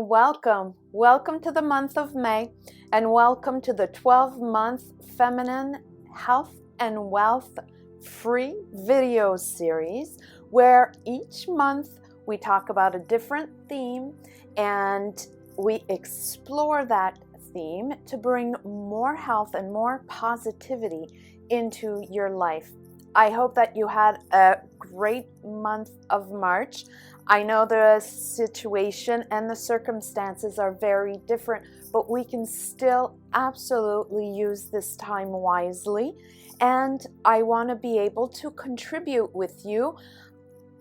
Welcome to the month of May, and welcome to the 12-month Feminine Health and Wealth free video series, where each month we talk about a different theme and we explore that theme to bring more health and more positivity into your life. I hope that you had a great month of March. I know the situation and the circumstances are very different, but we can still absolutely use this time wisely. And I want to be able to contribute with you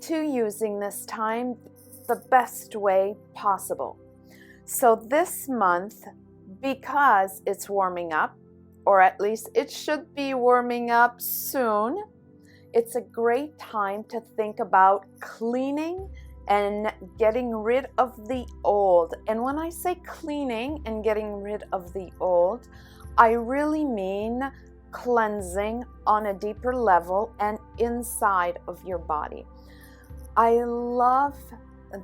to using this time the best way possible. So this month, because it's warming up, or at least it should be warming up soon, it's a great time to think about cleaning and getting rid of the old. And when I say cleaning and getting rid of the old, I really mean cleansing on a deeper level and inside of your body. I love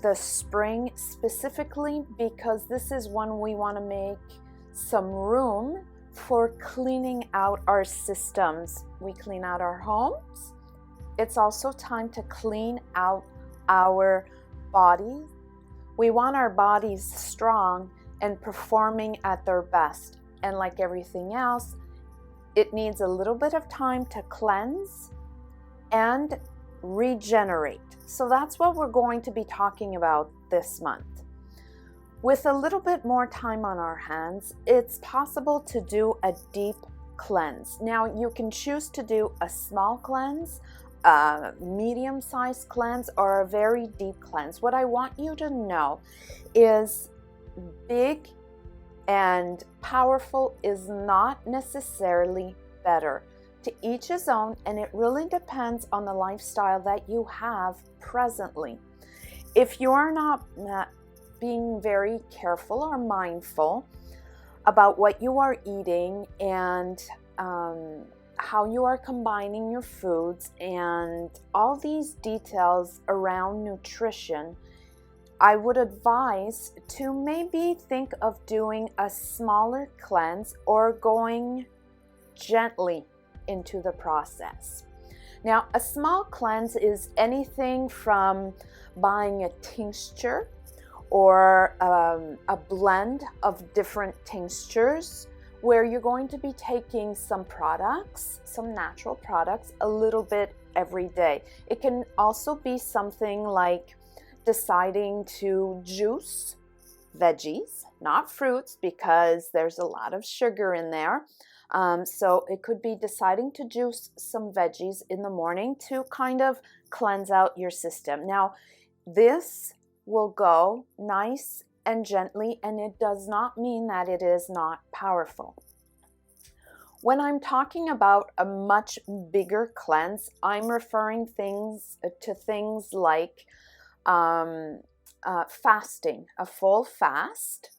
the spring specifically because this is when we want to make some room for cleaning out our systems. We clean out our homes. It's also time to clean out our bodies. We want our bodies strong and performing at their best. And like everything else, it needs a little bit of time to cleanse and regenerate. So that's what we're going to be talking about this month. With a little bit more time on our hands, it's possible to do a deep cleanse. Now, you can choose to do a small cleanse, a medium-sized cleanse, or a very deep cleanse. What I want you to know is big and powerful is not necessarily better. To each his own, and it really depends on the lifestyle that you have presently. If you're not being very careful or mindful about what you are eating and how you are combining your foods and all these details around nutrition, I would advise to maybe think of doing a smaller cleanse or going gently into the process. Now, a small cleanse is anything from buying a tincture or a blend of different tinctures, where you're going to be taking some products, some natural products, a little bit every day. It can also be something like deciding to juice veggies, not fruits, because there's a lot of sugar in there. So it could be deciding to juice some veggies in the morning to kind of cleanse out your system. Now, this will go nice and gently, and it does not mean that it is not powerful. When I'm talking about a much bigger cleanse, I'm referring to things like fasting, a full fast,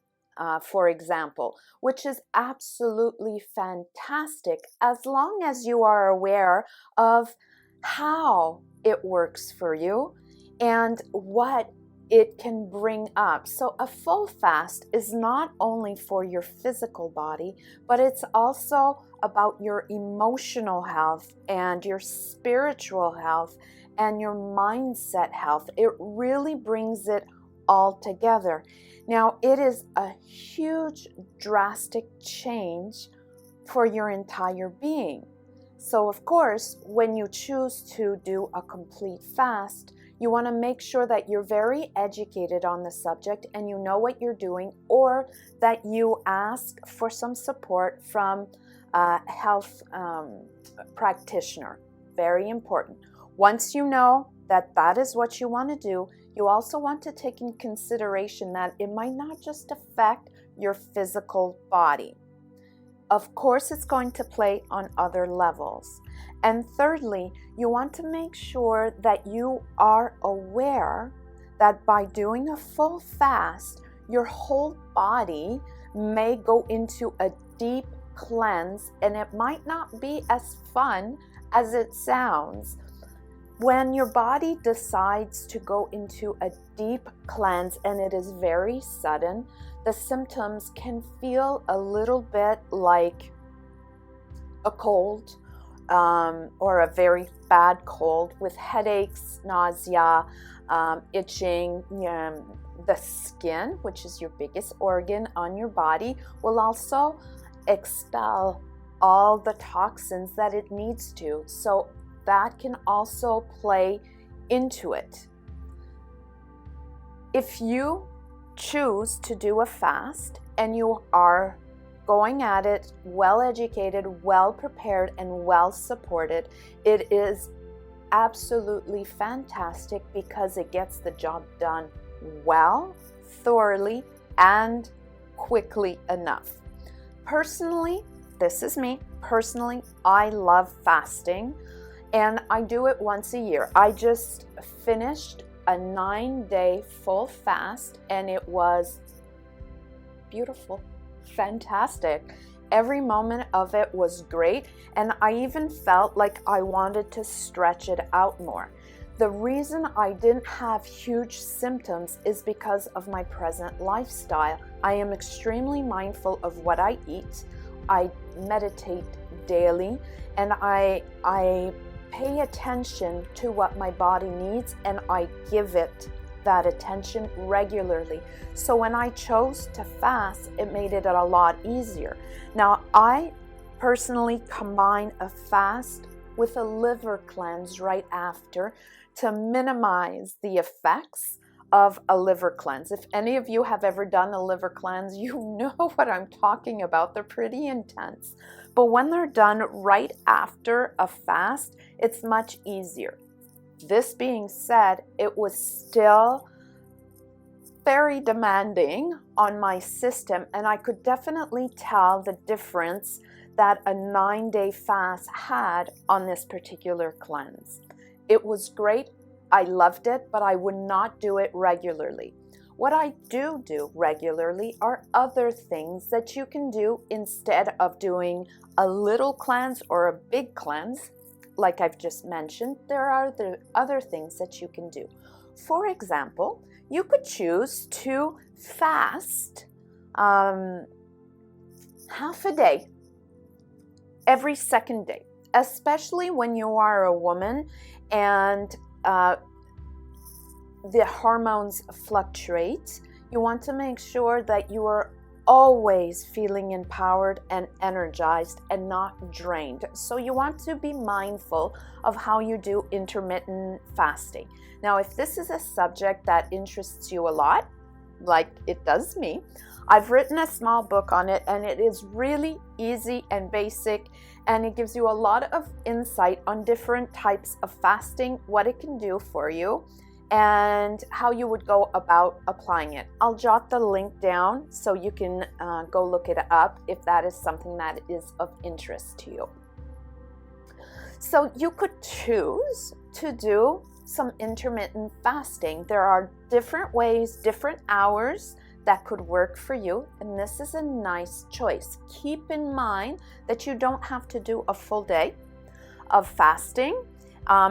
for example, which is absolutely fantastic as long as you are aware of how it works for you and what it can bring up. So a full fast is not only for your physical body, but it's also about your emotional health and your spiritual health and your mindset health. It really brings it all together. Now, it is a huge, drastic change for your entire being. So, of course, when you choose to do a complete fast, you want to make sure that you're very educated on the subject and you know what you're doing, or that you ask for some support from a health practitioner. Very important. Once you know that that is what you want to do, you also want to take in consideration that it might not just affect your physical body. Of course, it's going to play on other levels. And thirdly, you want to make sure that you are aware that by doing a full fast, your whole body may go into a deep cleanse, and it might not be as fun as it sounds. When your body decides to go into a deep cleanse and it is very sudden, the symptoms can feel a little bit like a cold or a very bad cold with headaches, nausea, itching. The skin, which is your biggest organ on your body, will also expel all the toxins that it needs to. So that can also play into it. If you choose to do a fast and you are going at it well educated, well prepared, and well supported, it is absolutely fantastic because it gets the job done well, thoroughly, and quickly enough. Personally, this is me. Personally, I love fasting, and I do it once a year. I just finished a 9-day full fast, and it was beautiful, fantastic. Every moment of it was great, and I even felt like I wanted to stretch it out more. The reason I didn't have huge symptoms is because of my present lifestyle. I am extremely mindful of what I eat. I meditate daily, and I pay attention to what my body needs, and I give it that attention regularly. So when I chose to fast, it made it a lot easier. Now, I personally combine a fast with a liver cleanse right after to minimize the effects of a liver cleanse. If any of you have ever done a liver cleanse, you know what I'm talking about. They're pretty intense. But when they're done right after a fast, it's much easier. This being said, it was still very demanding on my system, and I could definitely tell the difference that a 9-day fast had on this particular cleanse. It was great. I loved it, but I would not do it regularly. What I do regularly are other things that you can do instead of doing a little cleanse or a big cleanse. Like I've just mentioned, there are the other things that you can do. For example, you could choose to fast half a day every second day, especially when you are a woman and the hormones fluctuate. You want to make sure that you are always feeling empowered and energized and not drained. So you want to be mindful of how you do intermittent fasting. Now, if this is a subject that interests you a lot, like it does me, I've written a small book on it, and it is really easy and basic, and it gives you a lot of insight on different types of fasting, what it can do for you, and how you would go about applying it. I'll jot the link down so you can go look it up if that is something that is of interest to you. So you could choose to do some intermittent fasting. There are different ways, different hours that could work for you, and this is a nice choice. Keep in mind that you don't have to do a full day of fasting.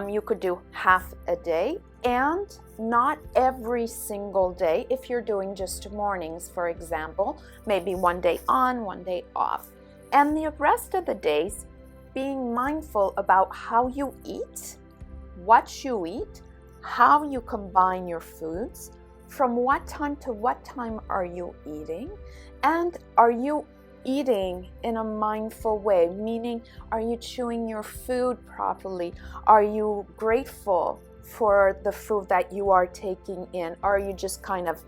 You could do half a day, and not every single day. If you're doing just mornings, for example, maybe one day on, one day off. And the rest of the days, being mindful about how you eat, what you eat, how you combine your foods, from what time to what time are you eating, and are you eating in a mindful way, meaning are you chewing your food properly? Are you grateful for the food that you are taking in? Are you just kind of,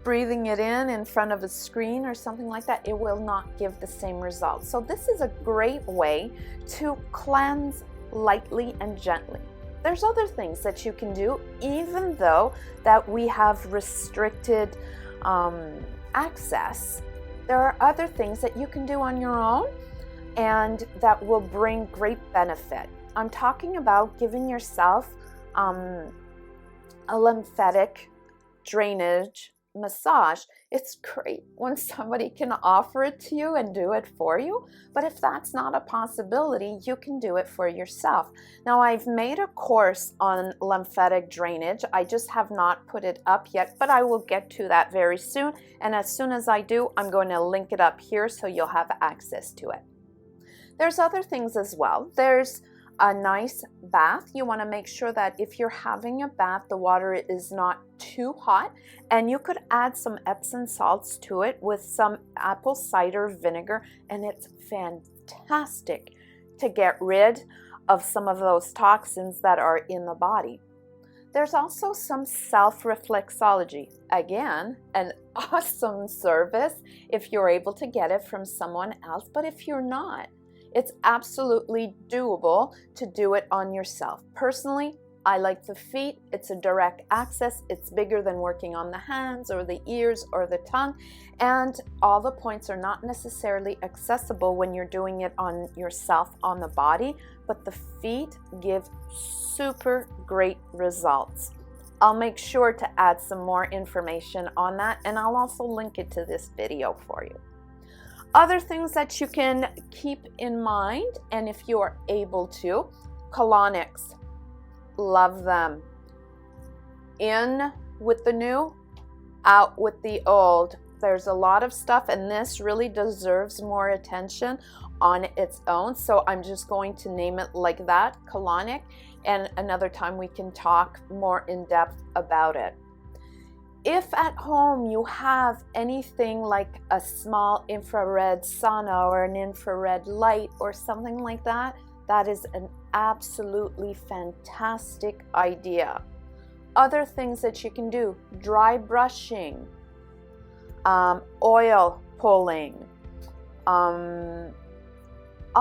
breathing it in front of a screen or something like that? It will not give the same results. So this is a great way to cleanse lightly and gently. There's other things that you can do, even though that we have restricted access. There are other things that you can do on your own and that will bring great benefit. I'm talking about giving yourself a lymphatic drainage massage, it's great when somebody can offer it to you and do it for you. But if that's not a possibility, you can do it for yourself. Now, I've made a course on lymphatic drainage. I just have not put it up yet, but I will get to that very soon. And as soon as I do, I'm going to link it up here so you'll have access to it. There's other things as well. There's a nice bath. You want to make sure that if you're having a bath, the water is not too hot, and you could add some Epsom salts to it with some apple cider vinegar, and it's fantastic to get rid of some of those toxins that are in the body. There's also some self-reflexology. Again, an awesome service if you're able to get it from someone else, but if you're not, it's absolutely doable to do it on yourself. Personally, I like the feet. It's a direct access. It's bigger than working on the hands or the ears or the tongue. And all the points are not necessarily accessible when you're doing it on yourself on the body, but the feet give super great results. I'll make sure to add some more information on that, and I'll also link it to this video for you. Other things that you can keep in mind, and if you are able to, colonics. Love them. In with the new, out with the old. There's a lot of stuff, and this really deserves more attention on its own. So I'm just going to name it like that, colonic, and another time we can talk more in depth about it. If at home you have anything like a small infrared sauna or an infrared light or something like that, that is an absolutely fantastic idea. Other things that you can do, dry brushing, oil pulling, all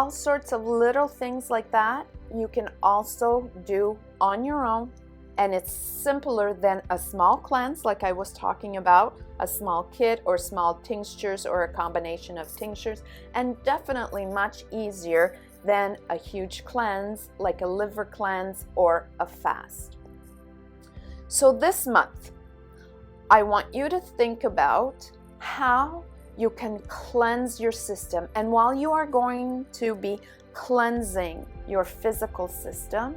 sorts of little things like that you can also do on your own. And it's simpler than a small cleanse like I was talking about, a small kit or small tinctures or a combination of tinctures, and definitely much easier than a huge cleanse like a liver cleanse or a fast. So this month, I want you to think about how you can cleanse your system. And while you are going to be cleansing your physical system,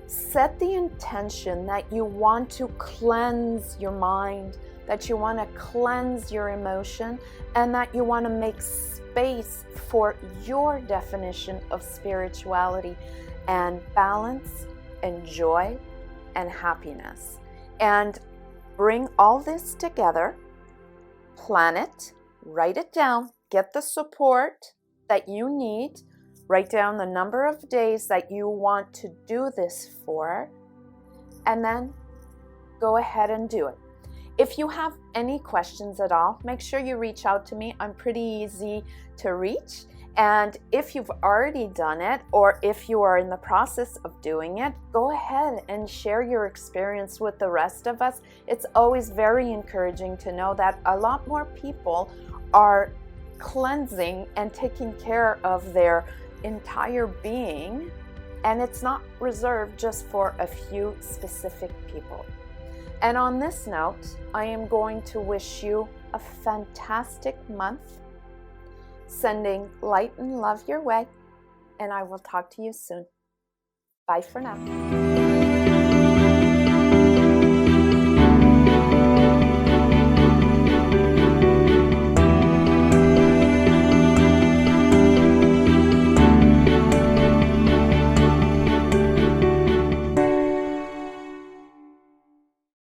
set the intention that you want to cleanse your mind, that you want to cleanse your emotion, and that you want to make space for your definition of spirituality and balance and joy and happiness. And bring all this together, plan it, write it down, get the support that you need. Write down the number of days that you want to do this for, and then go ahead and do it. If you have any questions at all, make sure you reach out to me. I'm pretty easy to reach. And if you've already done it, or if you are in the process of doing it, go ahead and share your experience with the rest of us. It's always very encouraging to know that a lot more people are cleansing and taking care of their entire being, and it's not reserved just for a few specific people. And on this note, I am going to wish you a fantastic month, sending light and love your way, and I will talk to you soon. Bye for now.